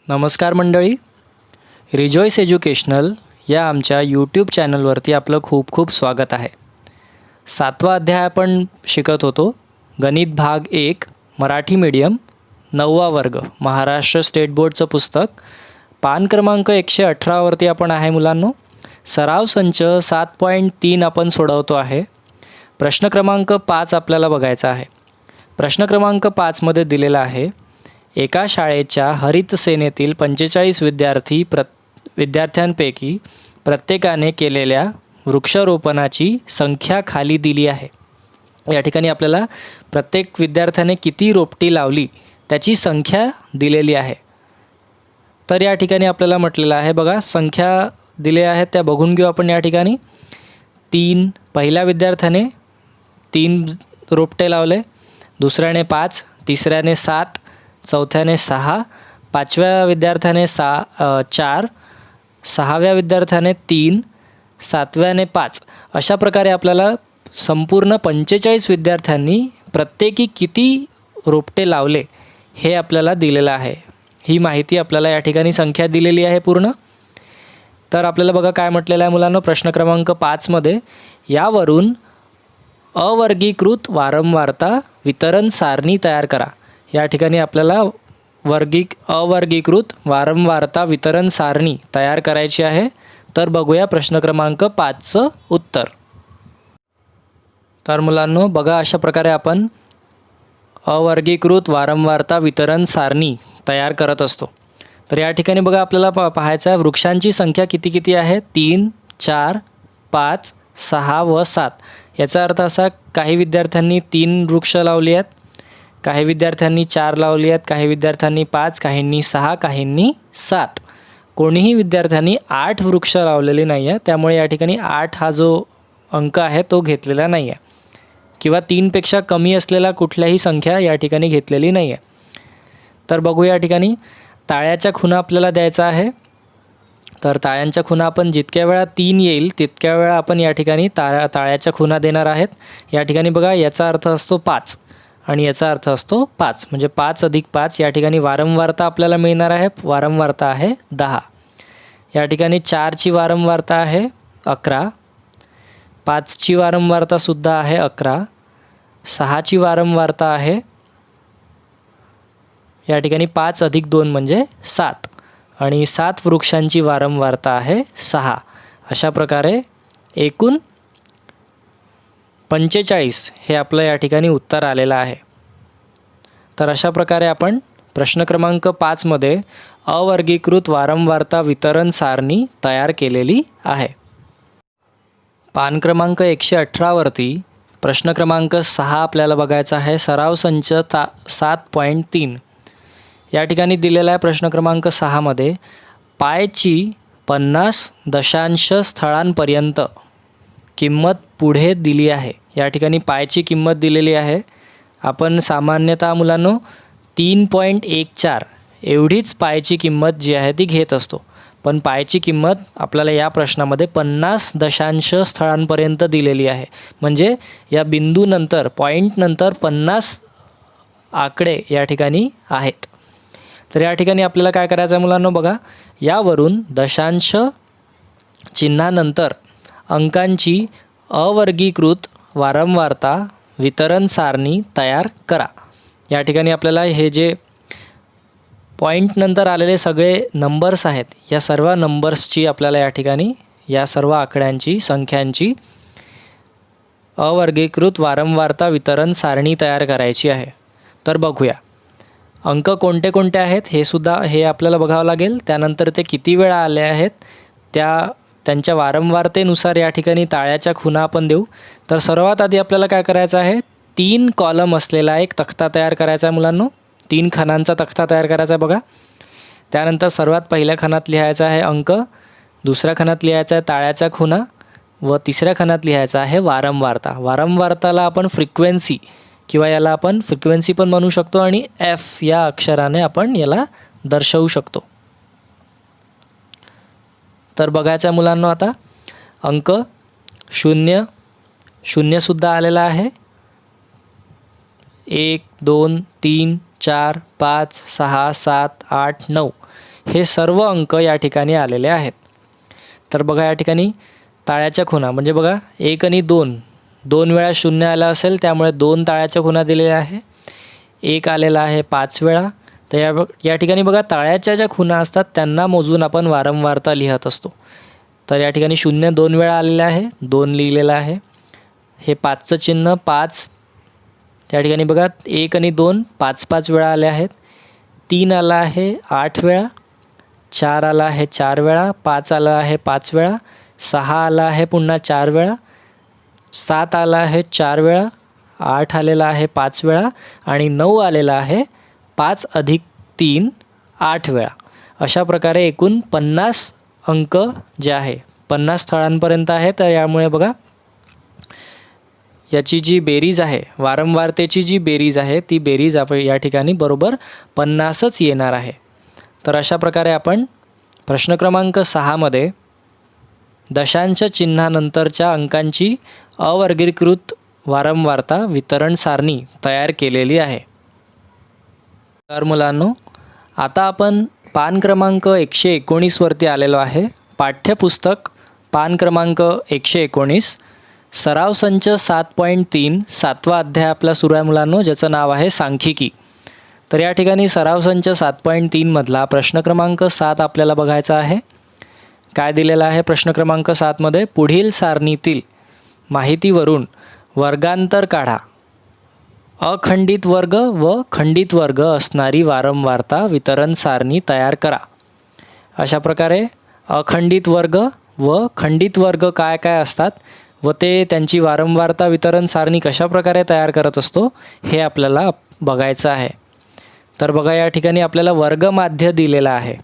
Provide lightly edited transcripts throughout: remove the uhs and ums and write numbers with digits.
नमस्कार मंडळी, रिजॉईस एज्युकेशनल या आमच्या यूट्यूब चॅनलवरती आपलं खूप खूप स्वागत आहे. 7वा अध्याय आपण शिकत होतो. गणित भाग 1 मराठी मीडियम 9वा वर्ग महाराष्ट्र स्टेट बोर्डचं पुस्तक पान क्रमांक 118 वरती आपण आहे मुलांनो. सराव संच 7.3 आपण सोडवतो आहे. प्रश्न क्रमांक 5 आपल्याला बघायचा आहे. प्रश्न क्रमांक 5 मध्ये दिलेला आहे, एका शाळेच्या हरित सेनेतील 45 विद्यार्थ्यांपैकी प्रत्येकाने केलेल्या वृक्षारोपणाची संख्या खाली दिली आहे. या ठिकाणी आपल्याला प्रत्येक विद्यार्थ्याने किती रोपटी लावली त्याची संख्या दिलेली आहे. तर या ठिकाणी आपल्याला म्हटलेलं आहे, बघा संख्या दिल्या आहेत त्या बघून घेऊ आपण. या ठिकाणी 3 पहिल्या विद्यार्थ्याने 3 रोपटे लावले, दुसऱ्याने 5, तिसऱ्याने 7, चौथ्याने 6, 5व्या विद्यार्थ्याने 4, 6व्या विद्यार्थ्याने 3, 7व्याने 5. अशा प्रकारे आपल्याला संपूर्ण 45 विद्यार्थ्यांनी प्रत्येकी किती रोपटे लावले हे आपल्याला दिलेलं आहे. ही माहिती आपल्याला या ठिकाणी संख्या दिलेली आहे पूर्ण. तर आपल्याला बघा काय म्हटलेलं आहे मुलांनो, प्रश्न क्रमांक 5 मध्ये यावरून अवर्गीकृत वारंवारता वितरण सारणी तयार करा. या ठिकाणी आपल्याला अवर्गीकृत वारंवारता वितरण सारणी तयार करायची आहे. तर बघूया प्रश्न क्रमांक 5चं उत्तर. तर मुलांनो बघा, अशा प्रकारे आपण अवर्गीकृत वारंवारता वितरण सारणी तयार करत असतो. तर या ठिकाणी बघा आपल्याला पाहायचं आहे वृक्षांची संख्या किती किती आहे. 3, 4, 5, 6 व 7. याचा अर्थ असा, काही विद्यार्थ्यांनी 3 वृक्ष लावली आहेत, काही विद्यार्थ्यांनी 4 लावली आहेत, काही विद्यार्थ्यांनी 5, काहींनी 6, काहींनी 7. कोणीही विद्यार्थ्यांनी 8 वृक्ष लावलेले नाही आहे. त्यामुळे या ठिकाणी 8 हा जो अंक आहे तो घेतलेला नाही आहे, किंवा 3पेक्षा कमी असलेला कुठल्याही संख्या या ठिकाणी घेतलेली नाही आहे. तर बघू, या ठिकाणी ताळ्याच्या खुणा आपल्याला द्यायचा आहे. तर ताळ्यांच्या खुणा आपण जितक्या वेळा 3 येईल तितक्या वेळा आपण या ठिकाणी ताळ्याच्या खुणा देणार आहेत. या ठिकाणी बघा, याचा अर्थ असतो 5 आणि याचा अर्थ असतो 5, म्हणजे 5 अधिक 5. या ठिकाणी वारंवारता आपल्याला मिळणार आहे, वारंवारता आहे 10. या ठिकाणी 4ची वारंवारता आहे 11, 5ची वारंवारतासुद्धा आहे 11, 6ची वारंवारता आहे या ठिकाणी 5 अधिक 2 म्हणजे 7, आणि 7 वृक्षांची वारंवारता आहे 6. अशा प्रकारे एकूण 45 हे आपलं या ठिकाणी उत्तर आलेलं आहे. तर अशा प्रकारे आपण प्रश्न क्रमांक 5 मध्ये अवर्गीकृत वारंवारता वितरण सारणी तयार केलेली आहे. पान क्रमांक 118 वरती प्रश्न क्रमांक 6 आपल्याला बघायचा आहे. सराव संच 7.3. या ठिकाणी दिलेला आहे प्रश्न क्रमांक 6 मध्ये पायची 50 दशांश स्थळांपर्यंत किंमत पुढे दिली आहे. या ठिकाणी पायची किंमत दिलेली आहे. आपण सामान्यतः मुलांनो 3.14 एवढीच पायची किंमत जी आहे ती घेत असतो, पण पायची किंमत आपल्याला या प्रश्नामध्ये 50 दशांश स्थळांपर्यंत दिलेली आहे. म्हणजे या बिंदूनंतर, पॉईंटनंतर 50 आकडे या ठिकाणी आहेत. तर या ठिकाणी आपल्याला काय करायचं आहे मुलांनो, बघा यावरून दशांश चिन्हानंतर अंकांची अवर्गीकृत वारंवारता वितरण सारणी तयार करा. या ठिकाणी आपल्याला हे जे पॉईंटनंतर आलेले सगळे नंबर्स आहेत, या सर्व नंबर्सची आपल्याला या ठिकाणी या सर्व आकड्यांची संख्यांची अवर्गीकृत वारंवारता वितरण सारणी तयार करायची आहे. तर बघूया अंक कोणते कोणते आहेत हे आपल्याला बघावं लागेल. त्यानंतर ते किती वेळा आले आहेत त्यांच्या वारंवारतेनुसार या ठिकाणी ताळ्याच्या खुणा आपण देऊ. तर सर्वात आधी आपल्याला काय करायचं आहे, 3 कॉलम असलेला एक तक्ता तयार करायचा आहे मुलांनो. 3 खणांचा तक्ता तयार करायचा आहे बघा. त्यानंतर सर्वात पहिल्या खणात लिहायचा आहे अंक, दुसऱ्या खणात लिहायचा आहे ताळ्याच्या खुणा, व तिसऱ्या खणात लिहायचा आहे वारंवारता. वारंवारताला आपण फ्रिक्वेन्सी किंवा याला आपण फ्रिक्वेन्सी पण म्हणू शकतो, आणि F या अक्षराने आपण याला दर्शवू शकतो. तर बघायचं आहे मुलांनो, आता अंक 0, 0सुद्धा आलेला आहे. 1, 2, 3, 4, 5, 6, 7, 8, 9 हे सर्व अंक या ठिकाणी आलेले आहेत. तर बघा या ठिकाणी ताळ्याच्या खुणा म्हणजे बघा 1 आणि 2 2 वेळा 0 आला असेल, त्यामुळे 2 ताळ्याच्या खुणा दिलेल्या आहे. 1 आलेला आहे 5 वेळा. तर या ठिकाणी बघा ताळ्याच्या ज्या खुणा असतात त्यांना मोजून आपण वारंवारता लिहित असतो. तर या ठिकाणी 0 2 वेळा आलेला आहे, 2 लिहिलेलं आहे. हे 5चं चिन्ह 5. त्या ठिकाणी बघा 1 आणि 2 5 5 वेळा आले आहेत. 3 आला आहे 8 वेळा, 4 आला आहे 4 वेळा, 5 आला आहे 5 वेळा, 6 आला आहे पुन्हा 4 वेळा, 7 आला आहे 4 वेळा, 8 आलेला आहे 5 वेळा आणि 9 आलेला आहे 5 अधिक 3 8 वेळा. अशा प्रकारे एकूण 50 अंक जे आहे 50 स्थळांपर्यंत आहे. तर यामुळे बघा याची जी बेरीज आहे, वारंवारतेची जी बेरीज आहे ती बेरीज आपण या ठिकाणी बरोबर 50च येणार आहे. तर अशा प्रकारे आपण प्रश्न क्रमांक 6मध्ये दशांश चिन्हानंतरच्या अंकांची अवर्गीकृत वारंवारता वितरण सारणी तयार केलेली आहे. तर मुलांनो, आता आपण पान क्रमांक 119 वरती आलेलो आहे. पाठ्यपुस्तक पान क्रमांक 119, सराव संच 7.3 7वा अध्याय आपला सुरू आहे मुलांनो, ज्याचं नाव आहे सांख्यिकी. तर या ठिकाणी सराव संच 7.3 मधला प्रश्न क्रमांक 7 आपल्याला बघायचा आहे. काय दिलेला आहे प्रश्न क्रमांक 7मध्ये? पुढील सारणीतील माहितीवरून वर्गांतर काढा. अखंडित वर्ग व खंडित वर्ग असणारी वारंवारता वितरण सारणी तयार करा. अशा प्रकारे अखंडित वर्ग व खंडित वर्ग काय काय असतात व ते त्यांची वारंवारता वितरण सारणी कशा प्रकारे तयार करत असतो हे आपल्याला बघायचं आहे. तर बघा या ठिकाणी आपल्याला वर्गमाध्य दिलेला आहे.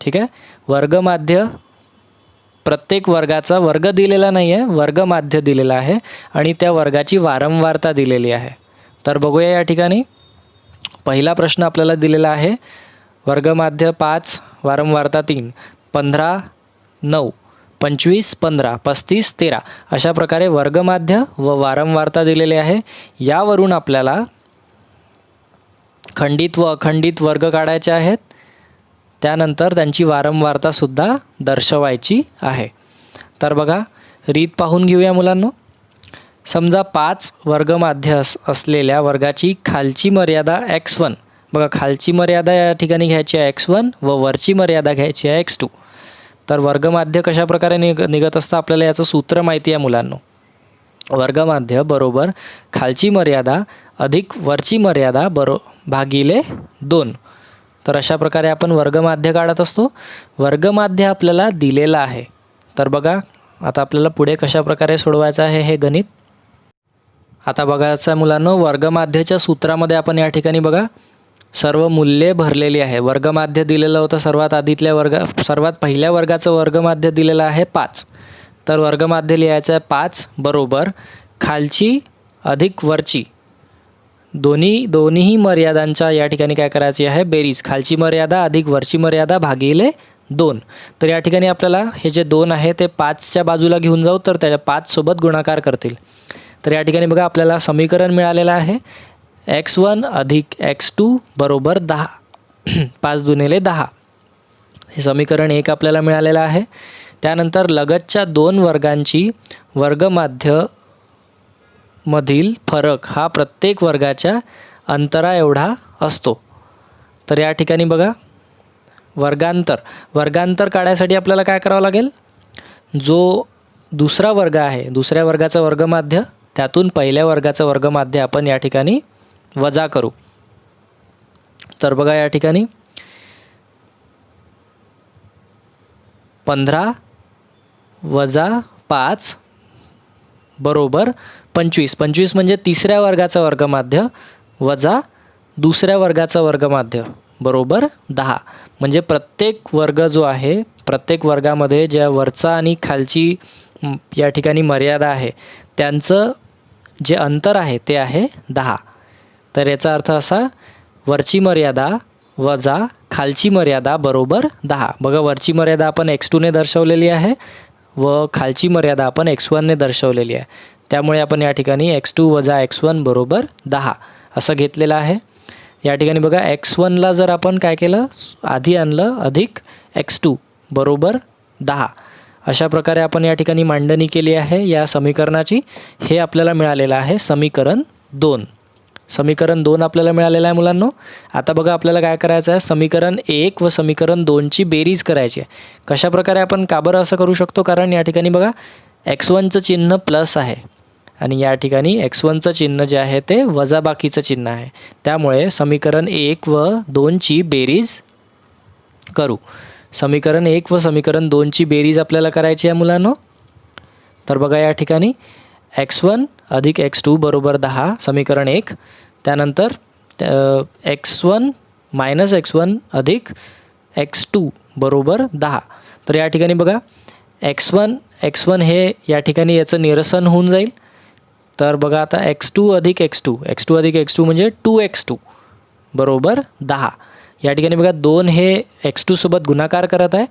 ठीक आहे, वर्गमाध्य प्रत्येक वर्गाचा वर्ग दिलेला नाही आहे, वर्गमाध्य दिलेला आहे आणि त्या वर्गाची वारंवारता दिलेली आहे. तर बघूया या ठिकाणी पहिला प्रश्न आपल्याला दिलेला आहे. वर्गमाध्य 5, वारंवारता 3, 15 9, 25 15, 35 13 अशा प्रकारे वर्गमाध्य व वारंवारता दिलेले आहे. यावरून आपल्याला खंडित व अखंडित वर्ग काढायचे आहेत. त्यानंतर त्यांची वारंवारतासुद्धा दर्शवायची आहे. तर बघा रीत पाहून घेऊया मुलांनो. समजा 5 वर्गमाध्य असलेल्या वर्गाची खालची मर्यादा x1, बघा खालची मर्यादा या ठिकाणी घ्यायची आहे x1 व वरची मर्यादा घ्यायची आहे x2. तर वर्गमाध्य कशा प्रकारे निघत असतं आपल्याला याचं सूत्र माहिती आहे मुलांनो. वर्गमाध्य बरोबर खालची मर्यादा अधिक वरची मर्यादा भागिले 2. तर अशा प्रकारे आपण वर्गमाध्य काढत असतो. वर्गमाध्य आपल्याला दिलेलं आहे. तर बघा आता आपल्याला पुढे कशा प्रकारे सोडवायचं आहे हे गणित. आता बघायचं आहे मुलांनो, वर्गमाध्याच्या सूत्रामध्ये आपण या ठिकाणी बघा सर्व मूल्ये भरलेली आहे. वर्गमाध्य दिलेलं होतं सर्वात पहिल्या वर्गाचं वर्गमाध्य दिलेलं आहे 5. तर वर्गमाध्य लिहायचं आहे 5 बरोबर खालची अधिक वरची दोन्हीही मर्यादांच्या या ठिकाणी काय करायची आहे बेरीज. खालची मर्यादा अधिक वरची मर्यादा भागिले 2. तर या ठिकाणी आपल्याला हे जे 2 आहे ते 5च्या बाजूला घेऊन जाऊ तर त्याच्या 5 सोबत गुणाकार करतील. तर या ठिकाणी बघा आपल्याला समीकरण मिळालेलं आहे x1 अधिक x2 बरोबर 10. 5 दुनेले 10 हे समीकरण 1 आपल्याला मिळालेलं आहे. त्यानंतर लगतच्या 2 वर्गांची वर्गमाध्य मधील फरक हा प्रत्येक वर्गाच्या अंतरा एवढा असतो. तर या ठिकाणी बघा वर्गांतर काढायसाठी आपल्याला काय करावं लागेल? जो दुसरा वर्ग आहे दुसऱ्या वर्गाचा वर्गमाध्य त्यातून पहिल्या वर्गाचं वर्गमाध्य आपण या ठिकाणी वजा करू. तर बघा या ठिकाणी 15 वजा 5 बरोबर 25. 25 म्हणजे तिसऱ्या वर्गाचं वर्गमाध्य वजा दुसऱ्या वर्गाचं वर्गमाध्य बरोबर 10. म्हणजे प्रत्येक वर्ग जो आहे प्रत्येक वर्गामध्ये ज्या वरचा आणि खालची या ठिकाणी मर्यादा आहे त्यांचं जे अंतर आहे ते आहे 10. तर याचा अर्थ असा वरची मर्यादा वजा खालची मर्यादा बरोबर 10. बघा वरची मर्यादा आपण x2 ने दर्शवलेली आहे व खालची मर्यादा आपण x1 ने दर्शवलेली आहे. त्यामुळे आपण या ठिकाणी x2 वजा x1 बरोबर 10 असं घेतलेलं आहे. या ठिकाणी बघा x1ला जर आपण काय केलं आधी आणलं अधिक x2 बरोबर 10. अशा प्रकारे आपण या ठिकाणी मांडणी केली आहे या समीकरणाची. हे आपल्याला मिळालेलं आहे समीकरण 2. समीकरण 2 आपल्याला मिळालेलं आहे मुलांनो. आता बघा आपल्याला काय करायचं आहे, समीकरण 1 व समीकरण 2ची बेरीज करायची आहे. कशाप्रकारे आपण का बरं असं करू शकतो, कारण या ठिकाणी बघा x1चं चिन्ह प्लस आहे आणि या ठिकाणी x1चं चिन्ह जे आहे ते वजाबाकीचं चिन्ह आहे. त्यामुळे समीकरण 1 व 2ची बेरीज करू. समीकरण 1 व समीकरण 2ची बेरीज आपल्याला करायची आहे मुलांनो. तर बघा या ठिकाणी x1 अधिक x2 बरोबर 10 समीकरण 1. त्यानंतर x1 मायनस x1 अधिक x2 बरोबर 10. तर या ठिकाणी बघा x1 हे या ठिकाणी याचं निरसन होऊन जाईल. तर बघा आता x2 अधिक x2 म्हणजे 2x2 बरोबर 10. या ठिकाणी बघा 2 हे x2 सोबत गुणाकार करत आहे,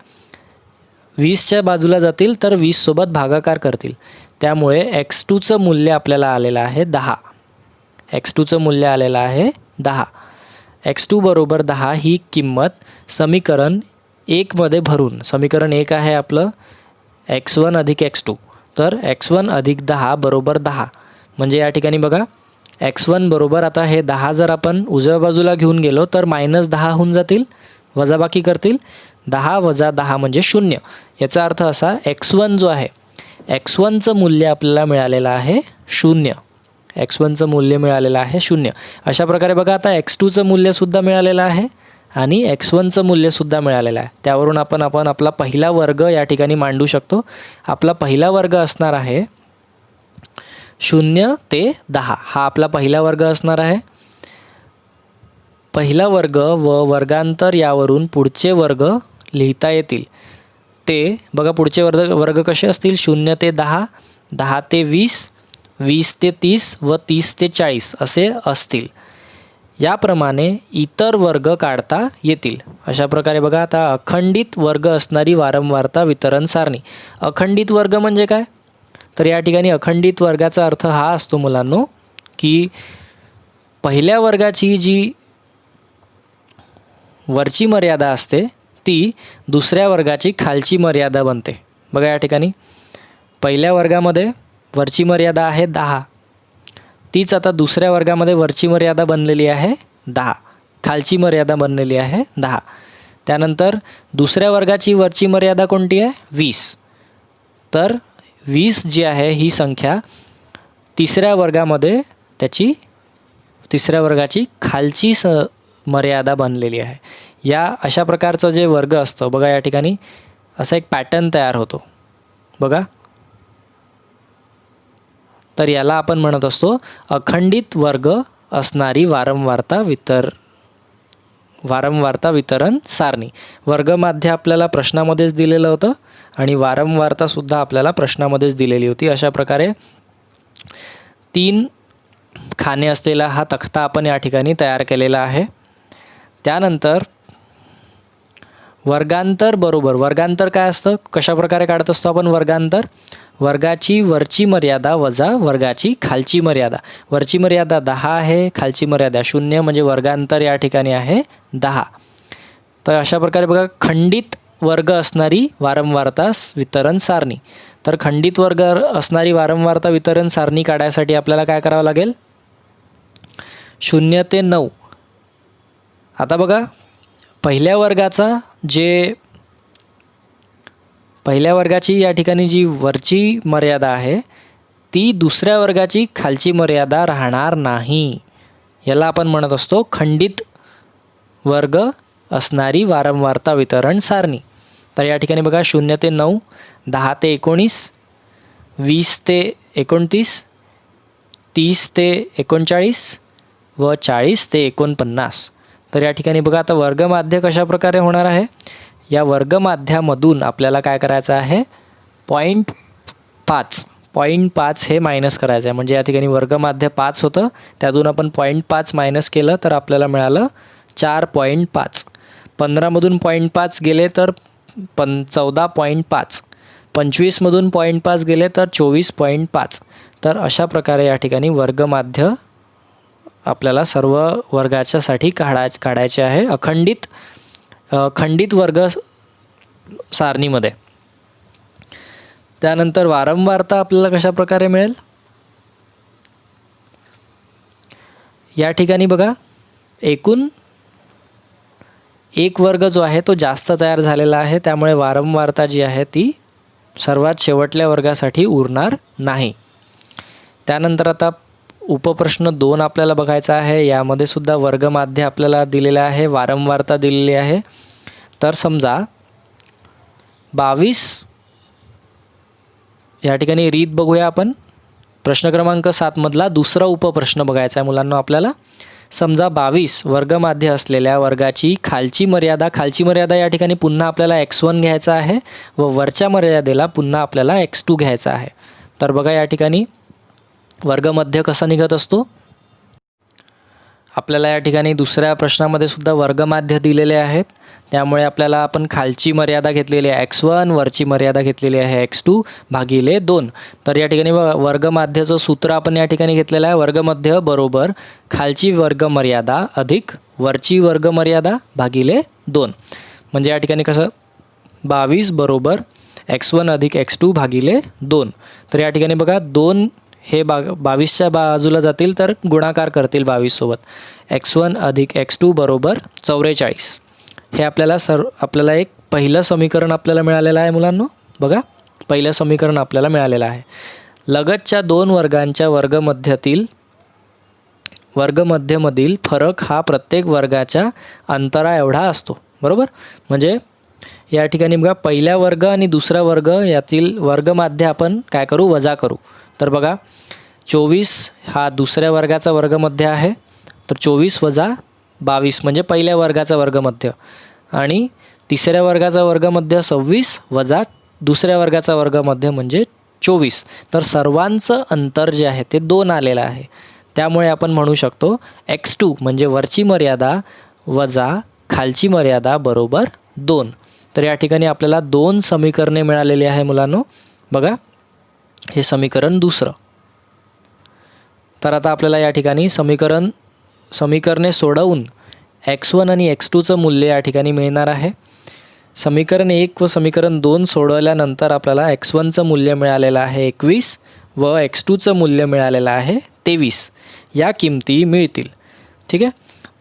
20च्या बाजूला जातील तर 20 सोबत भागाकार करतील. त्यामुळे x2चं मूल्य आपल्याला आलेलं आहे 10. x2चं मूल्य आलेलं आहे 10. x2 बरोबर 10 ही किंमत समीकरण 1 मध्ये भरून, समीकरण 1 आहे आपलं x1 अधिक x2, तर x1 अधिक 10 बरोबर 10. म्हणजे या ठिकाणी बघा x1 बरोबर आता हे 10 जर आपण उजव्या बाजूला घेऊन गेलो तर -10 होऊन जातील, वजाबाकी करतील. 10 वजा 10 म्हणजे 0. याचा अर्थ असा x1 जो आहे x1चं मूल्य आपल्याला मिळालेलं आहे 0. x1चं मूल्य मिळालेलं आहे 0. अशा प्रकारे बघा आता x2चं मूल्यसुद्धा मिळालेलं आहे आणि x1चं मूल्यसुद्धा मिळालेलं आहे. त्यावरून आपण आपला पहिला वर्ग या ठिकाणी मांडू शकतो. आपला पहिला वर्ग असणार आहे 0 ते 10. हा आपला पहिला वर्ग असणार आहे. पहिला वर्ग व वर्गांतर यावरून पुढचे वर्ग लिहिता येतील. ते बघा पुढचे वर्ग कसे असतील, 0 ते 10, 10 ते 20, 20 ते 30 व 30 ते 40 असे असतील. याप्रमाणे इतर वर्ग काढता येतील. अशा प्रकारे बघा आता अखंडित वर्ग असणारी वारंवारता वितरण सारणी. अखंडित वर्ग म्हणजे काय, तर या ठिकाणी अखंडित वर्गाचा अर्थ हा असतो मुलांनो की पहिल्या वर्गाची जी वरची मर्यादा असते ती दुसऱ्या वर्गाची खालची मर्यादा बनते. बघा या ठिकाणी पहिल्या वर्गामध्ये वरची मर्यादा आहे 10, तीच आता दुसऱ्या वर्गामध्ये वरची मर्यादा बनलेली आहे 10, खालची मर्यादा बनलेली आहे 10. त्यानंतर दुसऱ्या वर्गाची वरची मर्यादा कोणती आहे 20. तर 20 जी आहे ही संख्या तिसऱ्या वर्गामध्ये तिसऱ्या वर्गाची खालची मर्यादा बनलेली आहे. या अशा प्रकारचं जे वर्ग असतं बघा या ठिकाणी असा एक पॅटर्न तयार होतो बघा. तर याला आपण म्हणत असतो अखंडित वर्ग असणारी वारंवारता वितरण सारणी. वर्गमाध्य आपल्याला प्रश्नामध्येच दिलेलं होतं आणि वारंवारतासुद्धा आपल्याला प्रश्नामध्येच दिलेली होती. अशा प्रकारे 3 खाने असलेला हा तक्ता आपण या ठिकाणी तयार केलेला आहे. त्यानंतर वर्गांतर बरोबर, वर्गांतर काय असतं, कशाप्रकारे काढत असतो आपण वर्गांतर, वर्गाची वरची मर्यादा वजा वर्गाची खालची मर्यादा. वरची मर्यादा 10 आहे, खालची मर्यादा 0 म्हणजे वर्गांतर या ठिकाणी आहे 10. तर अशा प्रकारे बघा खंडित वर्ग असणारी वारंवारता वितरण सारणी. तर खंडित वर्ग असणारी वारंवारता वितरण सारणी काढायसाठी आपल्याला काय करावं लागेल, 0 ते 9. आता बघा पहिल्या वर्गाची या ठिकाणी जी वरची मर्यादा आहे ती दुसऱ्या वर्गाची खालची मर्यादा राहणार नाही. याला आपण म्हणत असतो खंडित वर्ग असणारी वारंवारता वितरण सारणी. तर या ठिकाणी बघा 0 ते 9, 10 ते 19, 20 ते 29, 30 ते 39 व 40 ते 49. तर या ठिकाणी बघा आता वर्गमाध्य कशा प्रकारे होणार आहे, या वर्गमाध्यामधून आपल्याला काय करायचं आहे 0.5 हे मायनस करायचं आहे. म्हणजे या ठिकाणी वर्गमाध्य 5 होतं, त्यातून आपण 0.5 मायनस केलं तर आपल्याला मिळालं 4.5. 15मधून 0.5 गेले तर 14.5, 25मधून 0.5 गेले तर 24.5. तर अशा प्रकारे या ठिकाणी वर्गमाध्य आपल्याला सर्व वर्गाच्यासाठी काढायचे आहे खंडित वर्ग सारणीमध्ये. त्यानंतर वारंवारता आपल्याला कशा प्रकारे मिळेल, या ठिकाणी बघा एकूण एक वर्ग जो आहे तो जास्त तयार झालेला आहे, त्यामुळे वारंवारता जी आहे ती सर्वात शेवटल्या वर्गासाठी उरणार नाही. त्यानंतर आता उपप्रश्न 2 आपल्याला बघायचा आहे. यामध्ये सुद्धा वर्गमाध्य आपल्याला दिलेला आहे, वारंवारता दिलेली आहे. तर समजा 22, या ठिकाणी रीत बघूया आपण. प्रश्न क्रमांक 7 मधला दुसरा उपप्रश्न बघायचा आहे मुलांना आपल्याला. समजा 22 वर्गमाध्य असलेल्या वर्गाची खालची मर्यादा या ठिकाणी पुन्हा आपल्याला x1 घ्यायचा आहे व वरच्या मर्यादेला पुन्हा आपल्याला x2 घ्यायचा आहे. तर बघा या ठिकाणी वर्गमध्य कसा निघत असतो. आपल्याला या ठिकाणी दुसऱ्या प्रश्नामध्ये सुद्धा वर्गमाध्य दिलेले आहेत, त्यामुळे आपल्याला आपण खालची मर्यादा घेतलेली आहे x1, वरची मर्यादा घेतलेली आहे x2 भागिले 2. तर या ठिकाणी वर्गमाध्याचं सूत्र आपण या ठिकाणी घेतलेलं आहे. वर्गमध्य बरोबर खालची वर्गमर्यादा अधिक वरची वर्गमर्यादा भागिले 2. म्हणजे या ठिकाणी कसं 22 बरोबर x1 अधिक x2 भागिले 2. तर या ठिकाणी बघा 2 हे 22च्या बाजूला जातील तर गुणाकार करतील 22 सोबत. x1 अधिक x2 बरोबर 44. हे आपल्याला एक पहिलं समीकरण आपल्याला मिळालेलं आहे मुलांनो. बघा पहिलं समीकरण आपल्याला मिळालेलं आहे. लगतच्या 2 वर्गांच्या वर्गमध्यमधील फरक हा प्रत्येक वर्गाच्या अंतरा एवढा असतो. बरोबर, म्हणजे या ठिकाणी बघा पहिला वर्ग आणि दुसरा वर्ग यातील वर्गमाध्य आपण काय करू, वजा करू. तर बघा 24 हा दुसऱ्या वर्गाचा वर्गमध्य आहे. तर 24 वजा 22 म्हणजे पहिल्या वर्गाचा वर्गमध्य, आणि तिसऱ्या वर्गाचा वर्गमध्य 26 वजा दुसऱ्या वर्गाचा वर्गमध्य म्हणजे 24. तर सर्वांचं अंतर जे आहे ते 2 आलेलं आहे. त्यामुळे आपण म्हणू शकतो x2 म्हणजे वरची मर्यादा वजा खालची मर्यादा बरोबर 2. तर या ठिकाणी आपल्याला 2 समीकरणे मिळालेली आहे मुलांनो. बघा हे समीकरण दुसरं. तर आता आपल्याला या ठिकाणी समीकरणे सोडवून x1 आणि x2चं मूल्य या ठिकाणी मिळणार आहे. समीकरण 1 व समीकरण 2 सोडवल्यानंतर आपल्याला x1चं मूल्य मिळालेलं आहे 21 व x2चं मूल्य मिळालेलं आहे 23. या किमती मिळतील. ठीक आहे.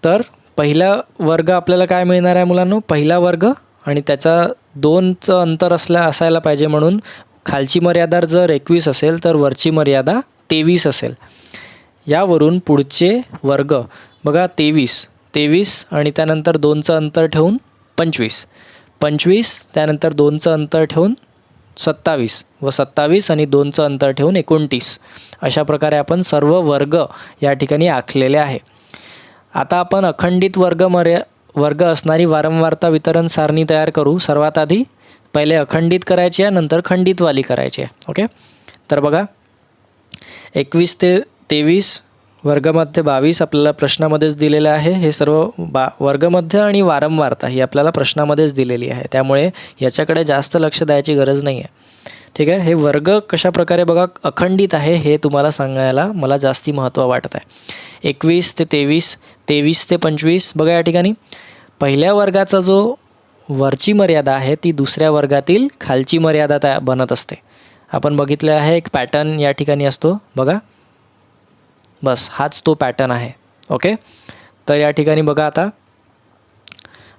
तर पहिला वर्ग आपल्याला काय मिळणार आहे मुलांनो, पहिला वर्ग आणि त्याचा 2चं अंतर असायला पाहिजे, म्हणून खालची मर्यादा जर 21 असेल तर वरची मर्यादा 23 असेल. यावरून पुढचे वर्ग बघा 23 आणि त्यानंतर 2चं अंतर ठेवून 25 त्यानंतर 2चं अंतर ठेवून 27 व 27 आणि 2चं अंतर ठेवून 29. अशा प्रकारे आपण सर्व वर्ग या ठिकाणी आखलेले आहे. आता आपण अखंडित वर्ग असणारी वारंवारता वितरण सारणी तयार करू. सर्वात आधी पहिले अखंडित करायची आहे, नंतर खंडितवाली करायची आहे. ओके. तर बघा 21 ते 23 वर्गमध्य 22 आपल्याला प्रश्नामध्येच दिलेलं आहे. हे सर्व वर्गमध्य आणि वारंवारता ही आपल्याला प्रश्नामध्येच दिलेली आहे, त्यामुळे याच्याकडे जास्त लक्ष द्यायची गरज नाही आहे. ठीक आहे. हे वर्ग कशा प्रकारे बघा अखंडित आहे हे तुम्हाला सांगायला मला जास्ती महत्त्व वाटत आहे. 21 ते 23 ते 25 बघा या ठिकाणी पहिल्या वर्गाचा जो वरची मर्यादा आहे ती दुसऱ्या वर्गातील खालची मर्यादा बनत असते. आपण बघितलं आहे एक पॅटर्न या ठिकाणी असतो बघा. बस हाच तो पॅटर्न आहे. ओके. तर या ठिकाणी बघा आता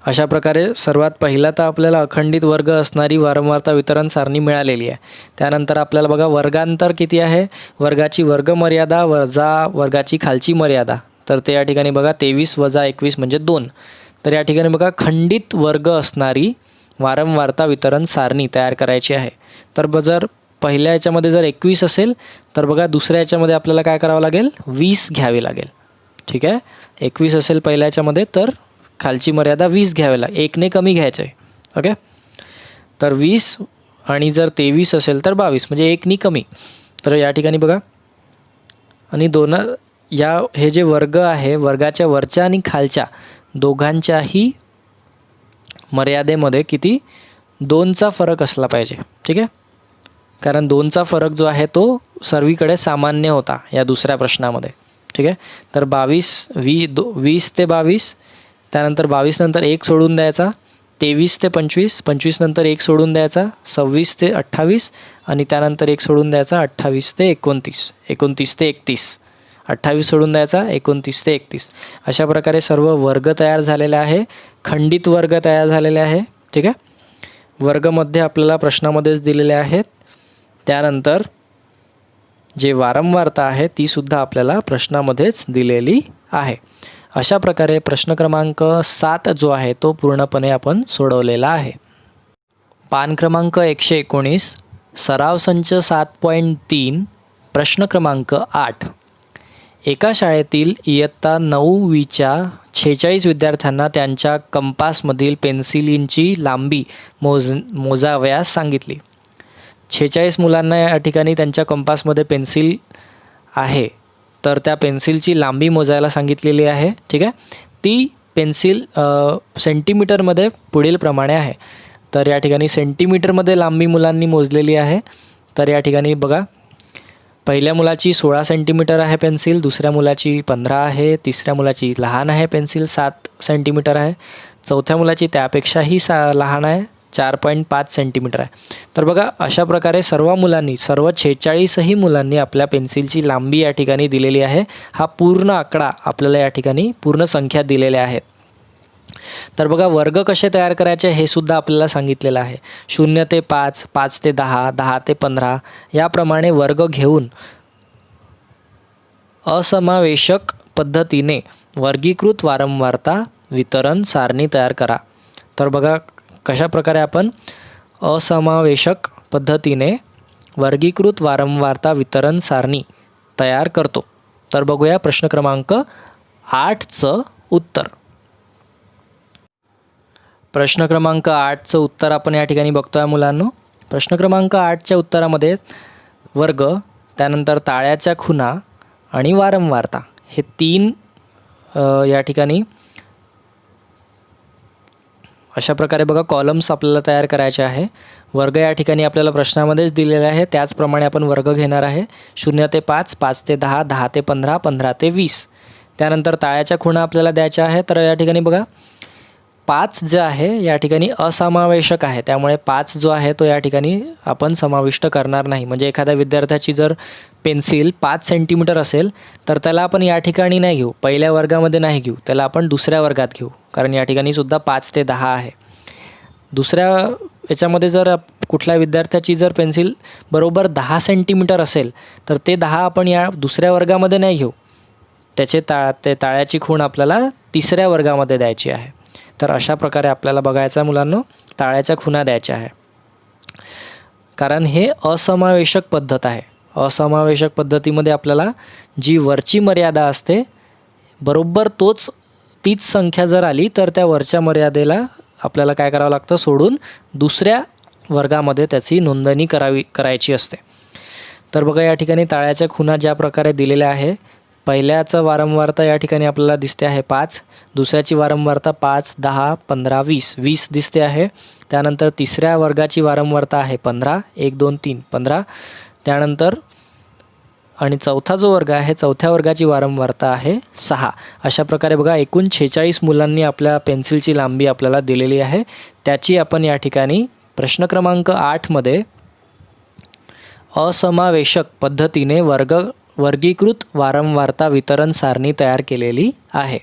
अशा प्रकारे सर्वात पहिला तर आपल्याला अखंडित वर्ग असणारी वारंवारता वितरण सारणी मिळालेली आहे. त्यानंतर आपल्याला बघा वर्गांतर किती आहे, वर्गाची वर्गमर्यादा वजा वर्गाची खालची मर्यादा. तर ते या ठिकाणी बघा 23 वजा 21 म्हणजे 2. तर या ठिकाणी बघा खंडित वर्ग असणारी वारंवारता वितरण सारणी तयार करायची आहे. तर जर पहिल्या याच्यामध्ये जर 21 असेल तर बघा दुसऱ्या याच्यामध्ये आपल्याला काय करावं लागेल, 20 घ्यावी लागेल. ठीक आहे. 21 असेल पहिल्या याच्यामध्ये तर खालची मर्यादा 20 घ्यावी लागेल, 1ने कमी घ्यायचं आहे. ओके. तर 20 आणि जर 23 असेल तर 22 म्हणजे 1ने कमी. तर या ठिकाणी बघा आणि हे जे वर्ग आहे वर्गाच्या वरच्या आणि खालच्या दोघांच्याही मर्यादेमध्ये किती 2चा फरक असला पाहिजे. ठीक आहे. कारण 2चा फरक जो आहे तो सर्वीकडे सामान्य होता या दुसऱ्या प्रश्नामध्ये. ठीक आहे. तर 20 ते 22, त्यानंतर 22 नंतर 1 सोडून द्यायचा, 23 ते 25, 25 नंतर 1 सोडून द्यायचा, 26 ते 28 आणि त्यानंतर 1 सोडून द्यायचा, 28 ते 29, 29 ते 31, 28 सोडून द्यायचा, 29 ते 31. अशा प्रकारे सर्व वर्ग तयार झालेले आहे, खंडित वर्ग तयार झालेले आहे. ठीक आहे. वर्गमध्ये आपल्याला प्रश्नामध्येच दिलेले आहेत. त्यानंतर जे वारंवारता आहे तीसुद्धा आपल्याला प्रश्नामध्येच दिलेली आहे. अशा प्रकारे प्रश्न क्रमांक 7 जो आहे तो पूर्णपणे आपण सोडवलेला आहे. पान क्रमांक 119, सराव संच 7.3, प्रश्न क्रमांक 8. एका शाळेतील इयत्ता 9वीच्या 46 विद्यार्थ्यांना त्यांच्या कंपासमधील पेन्सिलींची लांबी मोजावयास सांगितली. 46 मुलांना या ठिकाणी त्यांच्या कंपासमध्ये पेन्सिल आहे, तर त्या पेन्सिलची लांबी मोजायला सांगितलेली आहे. ठीक आहे. ती पेन्सिल सेंटीमीटरमध्ये पुढील प्रमाणे आहे. तर या ठिकाणी सेंटीमीटरमध्ये लांबी मुलांनी मोजलेली आहे. तर या ठिकाणी बघा, पहिल्या मुलाची 16 सेंटीमीटर आहे पेन्सिल, दुसऱ्या मुलाची 15 आहे, तिसऱ्या मुलाची लहान आहे पेन्सिल 7 सेंटीमीटर आहे, चौथ्या मुलाची त्यापेक्षाही लहान आहे 4.5 सेंटीमीटर आहे. तर बघा, अशा प्रकारे सर्व 46ही मुलांनी आपल्या पेन्सिलची लांबी या ठिकाणी दिलेली आहे. हा पूर्ण आकडा आपल्याला या ठिकाणी पूर्ण संख्या दिलेल्या आहेत. तर बघा, वर्ग कसे तयार करायचे हे सुद्धा आपल्याला सांगितलेलं आहे. 0 ते 5, 5 ते 10, 10 ते 15 याप्रमाणे वर्ग घेऊन असमावेशक पद्धतीने वर्गीकृत वारंवारता वितरण सारणी तयार करा. तर बघा, कशा प्रकारे आपण असमावेशक पद्धतीने वर्गीकृत वारंवारता वितरण सारणी तयार करतो. तर बघूया प्रश्न क्रमांक 8चं उत्तर. प्रश्न क्रमांक 8चं उत्तर आपण या ठिकाणी बघतोय मुलांनो. प्रश्न क्रमांक 8च्या उत्तरामध्ये वर्ग, त्यानंतर ताळ्याच्या खुणा आणि वारंवारता हे 3 या ठिकाणी अशा प्रकारे बघा कॉलम्स आपल्याला तयार करायचे आहे. वर्ग या ठिकाणी आपल्याला प्रश्नामध्येच दिलेले आहे, त्याचप्रमाणे आपण वर्ग घेणार आहे. 0 ते 5, 5 ते 10, 10 ते 15, 15 ते 20. त्यानंतर ताळ्याच्या खुणा आपल्याला द्यायच्या आहे. तर या ठिकाणी बघा, 5 जे आहे या ठिकाणी असमावेशक आहे, त्यामुळे 5 जो आहे तो या ठिकाणी आपण समाविष्ट करणार नाही. म्हणजे एखाद्या विद्यार्थ्याची जर पेन्सिल 5 सेंटीमीटर असेल तर त्याला आपण या ठिकाणी नाही घेऊ, पहिल्या वर्गामध्ये नाही घेऊ, त्याला आपण दुसऱ्या वर्गात घेऊ, कारण या ठिकाणी सुद्धा 5 ते 10 आहे. दुसऱ्या याच्यामध्ये जर कुठल्या विद्यार्थ्याची जर पेन्सिल बरोबर 10 सेंटीमीटर असेल तर ते 10 आपण या दुसऱ्या वर्गामध्ये नाही घेऊ, ते ताळ्याची खूण आपल्याला तिसऱ्या वर्गामध्ये द्यायची आहे. तर अशा प्रकारे आपल्याला बघायचं मुलांनो, ताळ्याच्या खुणा द्यायच्या आहे, कारण हे असमावेशक पद्धत आहे. असमावेशक पद्धतीमध्ये आपल्याला जी वरची मर्यादा असते बरोबर तीच संख्या जर आली तर त्या वरच्या मर्यादेला आपल्याला काय करावं लागतं, सोडून दुसऱ्या वर्गामध्ये त्याची नोंदणी करायची असते. तर बघा, या ठिकाणी ताळ्याच्या खुणा ज्या प्रकारे दिलेल्या आहे, पहिल्याचं वारंवारता या ठिकाणी आपल्याला दिसते आहे 5, दुसऱ्याची वारंवारता 5, 10, 15, 20 दिसते आहे. त्यानंतर तिसऱ्या वर्गाची वारंवारता आहे 15, 1, 2, 3, 15. त्यानंतर आणि चौथा जो वर्ग आहे, चौथ्या वर्गाची वारंवारता आहे 6. अशा प्रकारे बघा, एकूण 46 मुलांनी आपल्या पेन्सिलची लांबी आपल्याला दिलेली आहे. त्याची आपण या ठिकाणी प्रश्न क्रमांक 8मध्ये असमावेशक पद्धतीने वर्गीकृत वारंवारता वितरण सारणी तयार केलेली आहे.